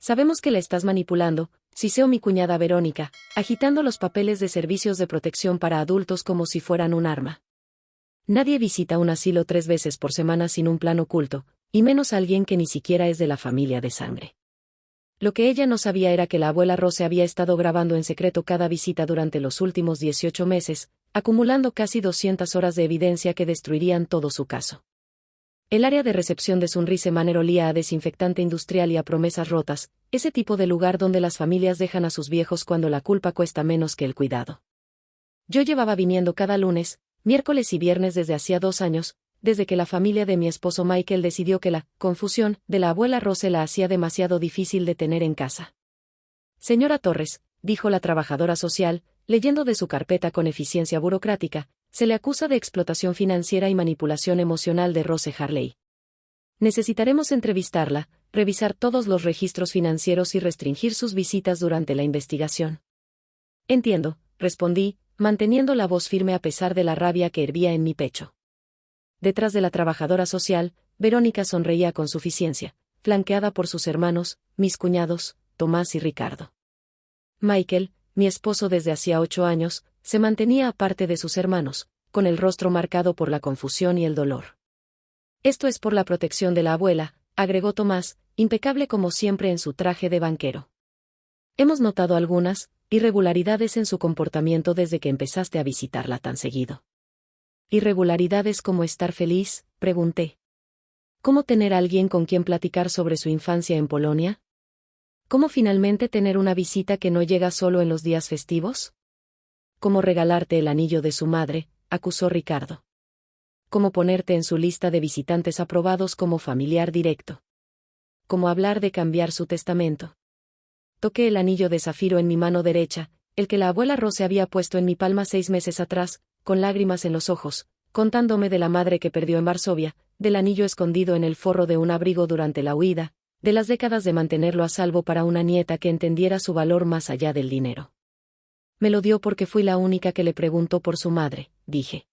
Sabemos que la estás manipulando, siseó mi cuñada Verónica, agitando los papeles de servicios de protección para adultos como si fueran un arma. Nadie visita un asilo 3 veces por semana sin un plan oculto, y menos alguien que ni siquiera es de la familia de sangre. Lo que ella no sabía era que la abuela Rose había estado grabando en secreto cada visita durante los últimos 18 meses, acumulando casi 200 horas de evidencia que destruirían todo su caso. El área de recepción de Sunrise Manor olía a desinfectante industrial y a promesas rotas, ese tipo de lugar donde las familias dejan a sus viejos cuando la culpa cuesta menos que el cuidado. Yo llevaba viniendo cada lunes, miércoles y viernes desde hacía 2 años, desde que la familia de mi esposo Michael decidió que la confusión de la abuela Rose la hacía demasiado difícil de tener en casa. Señora Torres, dijo la trabajadora social, leyendo de su carpeta con eficiencia burocrática, se le acusa de explotación financiera y manipulación emocional de Rose Harley. Necesitaremos entrevistarla, revisar todos los registros financieros y restringir sus visitas durante la investigación. Entiendo, respondí, manteniendo la voz firme a pesar de la rabia que hervía en mi pecho. Detrás de la trabajadora social, Verónica sonreía con suficiencia, flanqueada por sus hermanos, mis cuñados, Tomás y Ricardo. Michael, mi esposo desde hacía 8 años, se mantenía aparte de sus hermanos, con el rostro marcado por la confusión y el dolor. Esto es por la protección de la abuela, agregó Tomás, impecable como siempre en su traje de banquero. Hemos notado algunas irregularidades en su comportamiento desde que empezaste a visitarla tan seguido. ¿Irregularidades como estar feliz?, pregunté. ¿Cómo tener a alguien con quien platicar sobre su infancia en Polonia? ¿Cómo finalmente tener una visita que no llega solo en los días festivos? ¿Cómo regalarte el anillo de su madre?, acusó Ricardo. ¿Cómo ponerte en su lista de visitantes aprobados como familiar directo? ¿Cómo hablar de cambiar su testamento? Toqué el anillo de zafiro en mi mano derecha, el que la abuela Rose había puesto en mi palma 6 meses atrás, con lágrimas en los ojos, contándome de la madre que perdió en Varsovia, del anillo escondido en el forro de un abrigo durante la huida, de las décadas de mantenerlo a salvo para una nieta que entendiera su valor más allá del dinero. Me lo dio porque fui la única que le preguntó por su madre, dije.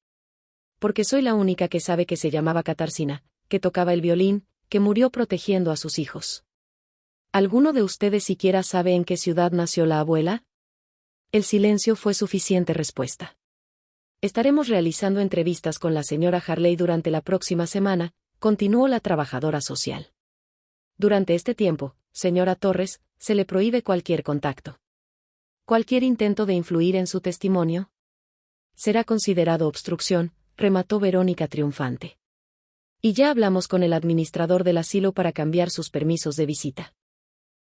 Porque soy la única que sabe que se llamaba Katarzyna, que tocaba el violín, que murió protegiendo a sus hijos. ¿Alguno de ustedes siquiera sabe en qué ciudad nació la abuela? El silencio fue suficiente respuesta. Estaremos realizando entrevistas con la señora Harley durante la próxima semana, continuó la trabajadora social. Durante este tiempo, señora Torres, se le prohíbe cualquier contacto. Cualquier intento de influir en su testimonio será considerado obstrucción, remató Verónica triunfante. Y ya hablamos con el administrador del asilo para cambiar sus permisos de visita.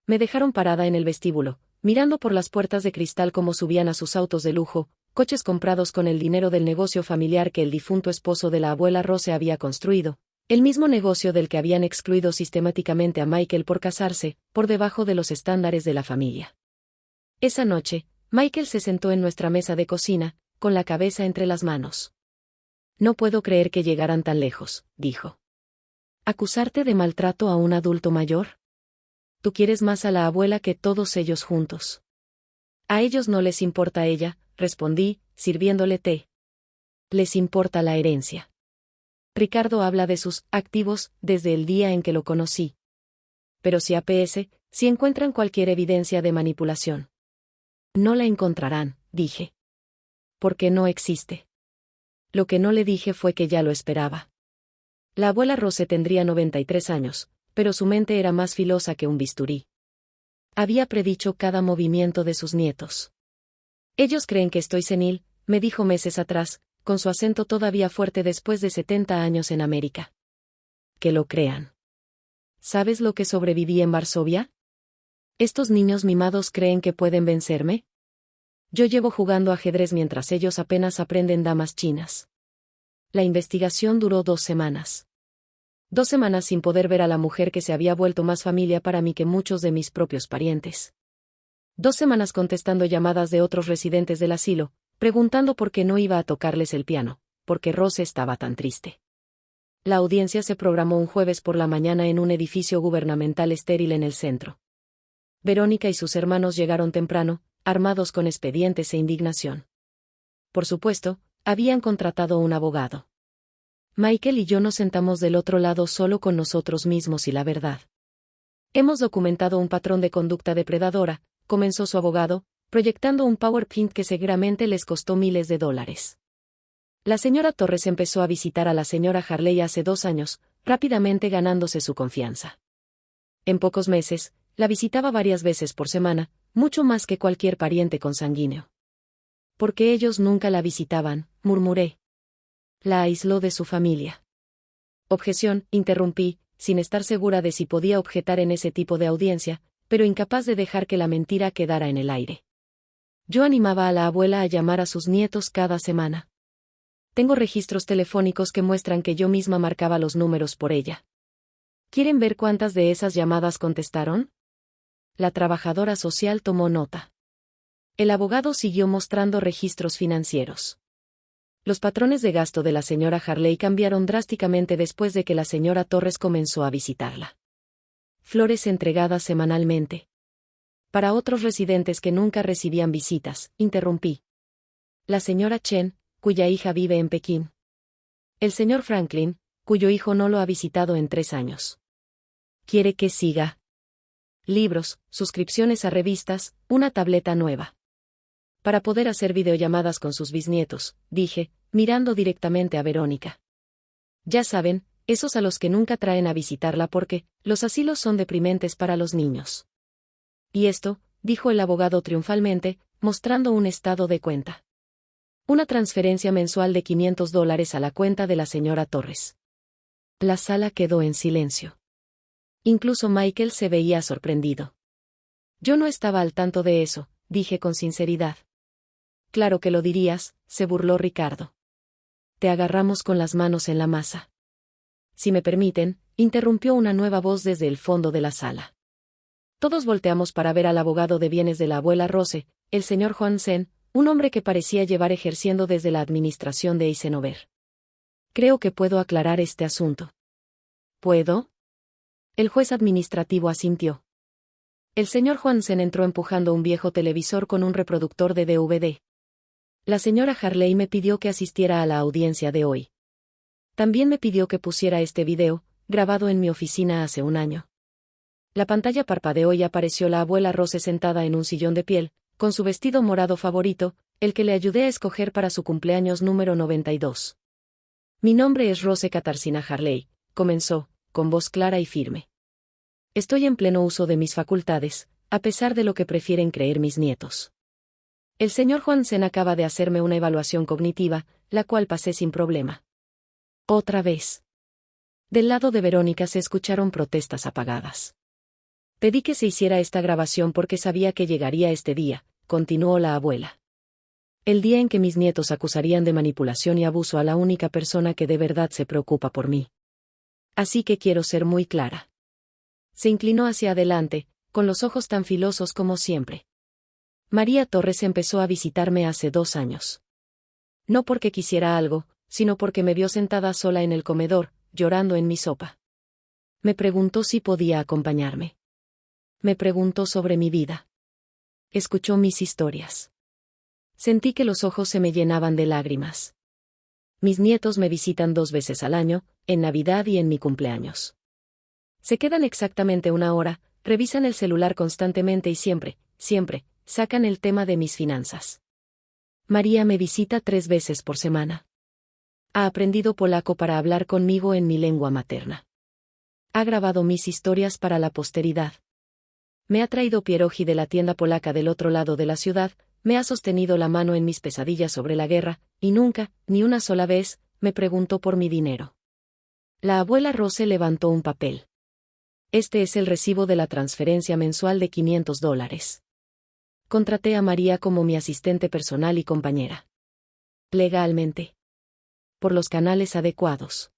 Me dejaron parada en el vestíbulo, mirando por las puertas de cristal cómo subían a sus autos de lujo, coches comprados con el dinero del negocio familiar que el difunto esposo de la abuela Rose había construido, el mismo negocio del que habían excluido sistemáticamente a Michael por casarse, por debajo de los estándares de la familia. Esa noche, Michael se sentó en nuestra mesa de cocina, con la cabeza entre las manos. No puedo creer que llegaran tan lejos, dijo. ¿Acusarte de maltrato a un adulto mayor? Tú quieres más a la abuela que todos ellos juntos. A ellos no les importa ella, respondí, sirviéndole té. Les importa la herencia. Ricardo habla de sus activos desde el día en que lo conocí. Pero si encuentran cualquier evidencia de manipulación. No la encontrarán, dije. Porque no existe. Lo que no le dije fue que ya lo esperaba. La abuela Rose tendría 93 años, pero su mente era más filosa que un bisturí. Había predicho cada movimiento de sus nietos. Ellos creen que estoy senil, me dijo meses atrás, con su acento todavía fuerte después de 70 años en América. Que lo crean. ¿Sabes lo que sobreviví en Varsovia? ¿Estos niños mimados creen que pueden vencerme? Yo llevo jugando ajedrez mientras ellos apenas aprenden damas chinas. La investigación duró 2 semanas. 2 semanas sin poder ver a la mujer que se había vuelto más familia para mí que muchos de mis propios parientes. 2 semanas contestando llamadas de otros residentes del asilo, preguntando por qué no iba a tocarles el piano, porque Rose estaba tan triste. La audiencia se programó un jueves por la mañana en un edificio gubernamental estéril en el centro. Verónica y sus hermanos llegaron temprano, armados con expedientes e indignación. Por supuesto, habían contratado un abogado. Michael y yo nos sentamos del otro lado solo con nosotros mismos y la verdad. Hemos documentado un patrón de conducta depredadora, comenzó su abogado, proyectando un PowerPoint que seguramente les costó miles de dólares. La señora Torres empezó a visitar a la señora Harley hace 2 años, rápidamente ganándose su confianza. En pocos meses, la visitaba varias veces por semana, mucho más que cualquier pariente consanguíneo. «¿Por qué ellos nunca la visitaban?», murmuré. «La aisló de su familia». Objeción, interrumpí, sin estar segura de si podía objetar en ese tipo de audiencia, pero incapaz de dejar que la mentira quedara en el aire. Yo animaba a la abuela a llamar a sus nietos cada semana. Tengo registros telefónicos que muestran que yo misma marcaba los números por ella. ¿Quieren ver cuántas de esas llamadas contestaron? La trabajadora social tomó nota. El abogado siguió mostrando registros financieros. Los patrones de gasto de la señora Harley cambiaron drásticamente después de que la señora Torres comenzó a visitarla. Flores entregadas semanalmente. Para otros residentes que nunca recibían visitas, interrumpí. La señora Chen, cuya hija vive en Pekín. El señor Franklin, cuyo hijo no lo ha visitado en 3 años. ¿Quiere que siga? Libros, suscripciones a revistas, una tableta nueva. Para poder hacer videollamadas con sus bisnietos, dije, mirando directamente a Verónica. Ya saben, esos a los que nunca traen a visitarla porque los asilos son deprimentes para los niños. Y esto, dijo el abogado triunfalmente, mostrando un estado de cuenta. Una transferencia mensual de $500 a la cuenta de la señora Torres. La sala quedó en silencio. Incluso Michael se veía sorprendido. Yo no estaba al tanto de eso, dije con sinceridad. Claro que lo dirías, se burló Ricardo. Te agarramos con las manos en la masa. Si me permiten, interrumpió una nueva voz desde el fondo de la sala. Todos volteamos para ver al abogado de bienes de la abuela Rose, el señor Juan Sen, un hombre que parecía llevar ejerciendo desde la administración de Eisenhower. Creo que puedo aclarar este asunto. ¿Puedo? El juez administrativo asintió. El señor Juansen entró empujando un viejo televisor con un reproductor de DVD. La señora Harley me pidió que asistiera a la audiencia de hoy. También me pidió que pusiera este video, grabado en mi oficina hace 1 año. La pantalla parpadeó y apareció la abuela Rose sentada en un sillón de piel, con su vestido morado favorito, el que le ayudé a escoger para su cumpleaños número 92. Mi nombre es Rose Katarzyna Harley, comenzó, con voz clara y firme. Estoy en pleno uso de mis facultades, a pesar de lo que prefieren creer mis nietos. El señor Juansen acaba de hacerme una evaluación cognitiva, la cual pasé sin problema. Otra vez. Del lado de Verónica se escucharon protestas apagadas. Pedí que se hiciera esta grabación porque sabía que llegaría este día, continuó la abuela. El día en que mis nietos acusarían de manipulación y abuso a la única persona que de verdad se preocupa por mí. Así que quiero ser muy clara. Se inclinó hacia adelante, con los ojos tan filosos como siempre. María Torres empezó a visitarme hace 2 años. No porque quisiera algo, sino porque me vio sentada sola en el comedor, llorando en mi sopa. Me preguntó si podía acompañarme. Me preguntó sobre mi vida. Escuchó mis historias. Sentí que los ojos se me llenaban de lágrimas. Mis nietos me visitan 2 veces al año, en Navidad y en mi cumpleaños. Se quedan exactamente 1 hora, revisan el celular constantemente y siempre, sacan el tema de mis finanzas. María me visita 3 veces por semana. Ha aprendido polaco para hablar conmigo en mi lengua materna. Ha grabado mis historias para la posteridad. Me ha traído pierogi de la tienda polaca del otro lado de la ciudad, me ha sostenido la mano en mis pesadillas sobre la guerra, y nunca, ni una sola vez, me preguntó por mi dinero. La abuela Rose levantó un papel. Este es el recibo de la transferencia mensual de $500. Contraté a María como mi asistente personal y compañera. Legalmente. Por los canales adecuados.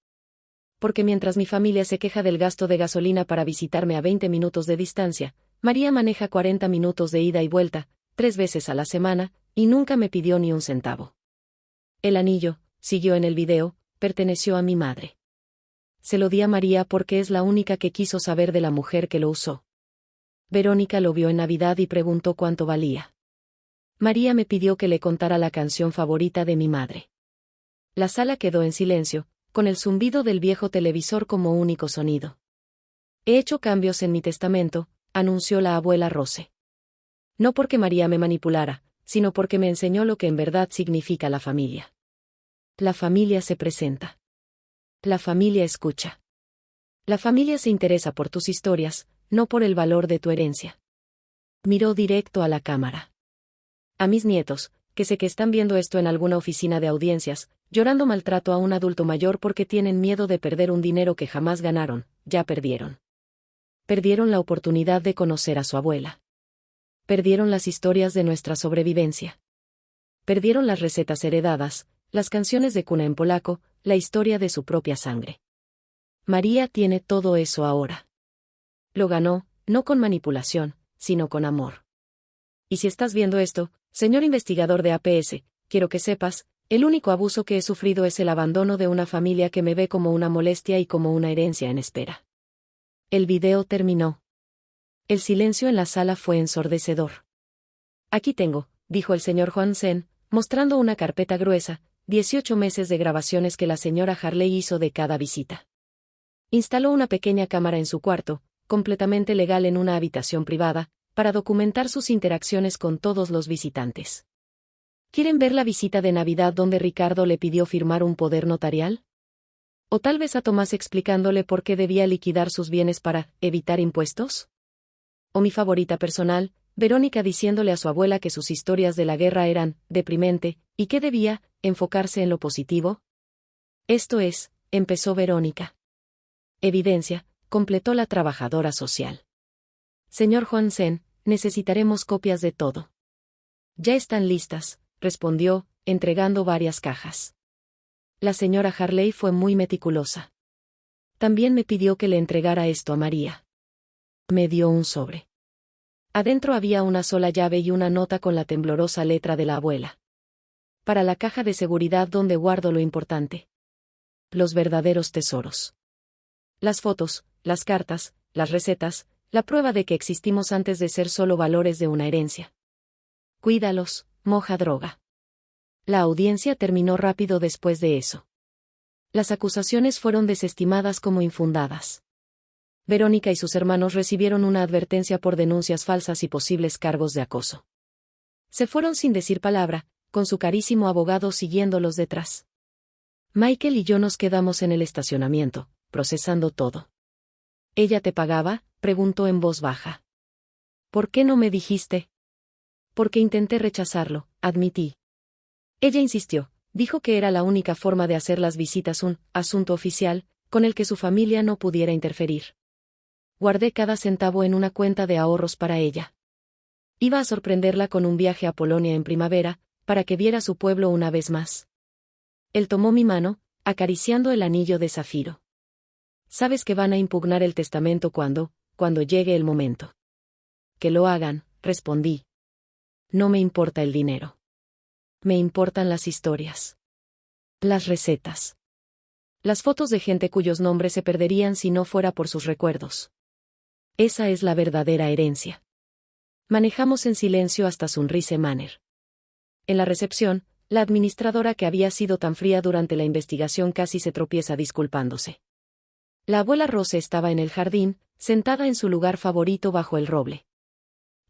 Porque mientras mi familia se queja del gasto de gasolina para visitarme a 20 minutos de distancia, María maneja 40 minutos de ida y vuelta, 3 veces a la semana, y nunca me pidió ni un centavo. El anillo, siguió en el video, perteneció a mi madre. Se lo di a María porque es la única que quiso saber de la mujer que lo usó. Verónica lo vio en Navidad y preguntó cuánto valía. María me pidió que le contara la canción favorita de mi madre. La sala quedó en silencio, con el zumbido del viejo televisor como único sonido. He hecho cambios en mi testamento, anunció la abuela Rose. No porque María me manipulara, sino porque me enseñó lo que en verdad significa la familia. La familia se presenta. La familia escucha. La familia se interesa por tus historias, no por el valor de tu herencia. Miró directo a la cámara. A mis nietos, que sé que están viendo esto en alguna oficina de audiencias, llorando maltrato a un adulto mayor porque tienen miedo de perder un dinero que jamás ganaron, ya perdieron. Perdieron la oportunidad de conocer a su abuela. Perdieron las historias de nuestra sobrevivencia. Perdieron las recetas heredadas, las canciones de cuna en polaco, la historia de su propia sangre. María tiene todo eso ahora. Lo ganó, no con manipulación, sino con amor. Y si estás viendo esto, señor investigador de APS, quiero que sepas, el único abuso que he sufrido es el abandono de una familia que me ve como una molestia y como una herencia en espera. El video terminó. El silencio en la sala fue ensordecedor. Aquí tengo, dijo el señor Johansen, mostrando una carpeta gruesa, 18 meses de grabaciones que la señora Harley hizo de cada visita. Instaló una pequeña cámara en su cuarto, completamente legal en una habitación privada, para documentar sus interacciones con todos los visitantes. ¿Quieren ver la visita de Navidad donde Ricardo le pidió firmar un poder notarial? ¿O tal vez a Tomás explicándole por qué debía liquidar sus bienes para evitar impuestos? ¿O mi favorita personal, Verónica diciéndole a su abuela que sus historias de la guerra eran deprimente, y que debía enfocarse en lo positivo? Esto es, empezó Verónica. Evidencia, completó la trabajadora social. Señor Johansen, necesitaremos copias de todo. Ya están listas, respondió, entregando varias cajas. La señora Harley fue muy meticulosa. También me pidió que le entregara esto a María. Me dio un sobre. Adentro había una sola llave y una nota con la temblorosa letra de la abuela. Para la caja de seguridad donde guardo lo importante. Los verdaderos tesoros. Las fotos, las cartas, las recetas, la prueba de que existimos antes de ser solo valores de una herencia. Cuídalos, moja droga. La audiencia terminó rápido después de eso. Las acusaciones fueron desestimadas como infundadas. Verónica y sus hermanos recibieron una advertencia por denuncias falsas y posibles cargos de acoso. Se fueron sin decir palabra, con su carísimo abogado siguiéndolos detrás. Michael y yo nos quedamos en el estacionamiento, procesando todo. ¿Ella te pagaba?, preguntó en voz baja. ¿Por qué no me dijiste? Porque intenté rechazarlo, admití. Ella insistió, dijo que era la única forma de hacer las visitas un asunto oficial, con el que su familia no pudiera interferir. Guardé cada centavo en una cuenta de ahorros para ella. Iba a sorprenderla con un viaje a Polonia en primavera, para que viera su pueblo una vez más. Él tomó mi mano, acariciando el anillo de zafiro. Sabes que van a impugnar el testamento cuando llegue el momento. Que lo hagan, respondí. No me importa el dinero. Me importan las historias. Las recetas. Las fotos de gente cuyos nombres se perderían si no fuera por sus recuerdos. Esa es la verdadera herencia. Manejamos en silencio hasta Sunrise Manor. En la recepción, la administradora que había sido tan fría durante la investigación casi se tropieza disculpándose. La abuela Rose estaba en el jardín, sentada en su lugar favorito bajo el roble.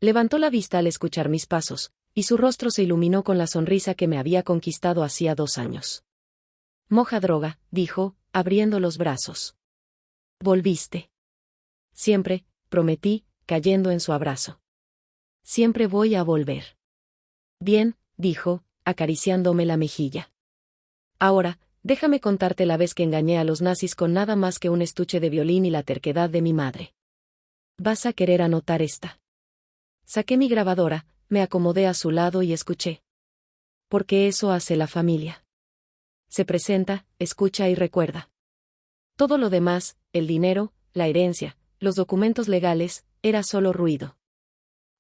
Levantó la vista al escuchar mis pasos, y su rostro se iluminó con la sonrisa que me había conquistado hacía 2 años. Moja droga, dijo, abriendo los brazos. Volviste. Siempre, prometí, cayendo en su abrazo. Siempre voy a volver. Bien, dijo, acariciándome la mejilla. Ahora, déjame contarte la vez que engañé a los nazis con nada más que un estuche de violín y la terquedad de mi madre. Vas a querer anotar esta. Saqué mi grabadora, me acomodé a su lado y escuché. Porque eso hace la familia. Se presenta, escucha y recuerda. Todo lo demás, el dinero, la herencia, los documentos legales, era solo ruido.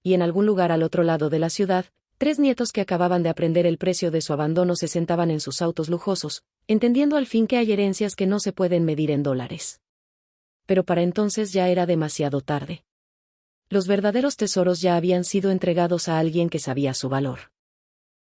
Y en algún lugar al otro lado de la ciudad, 3 nietos que acababan de aprender el precio de su abandono se sentaban en sus autos lujosos, entendiendo al fin que hay herencias que no se pueden medir en dólares. Pero para entonces ya era demasiado tarde. Los verdaderos tesoros ya habían sido entregados a alguien que sabía su valor.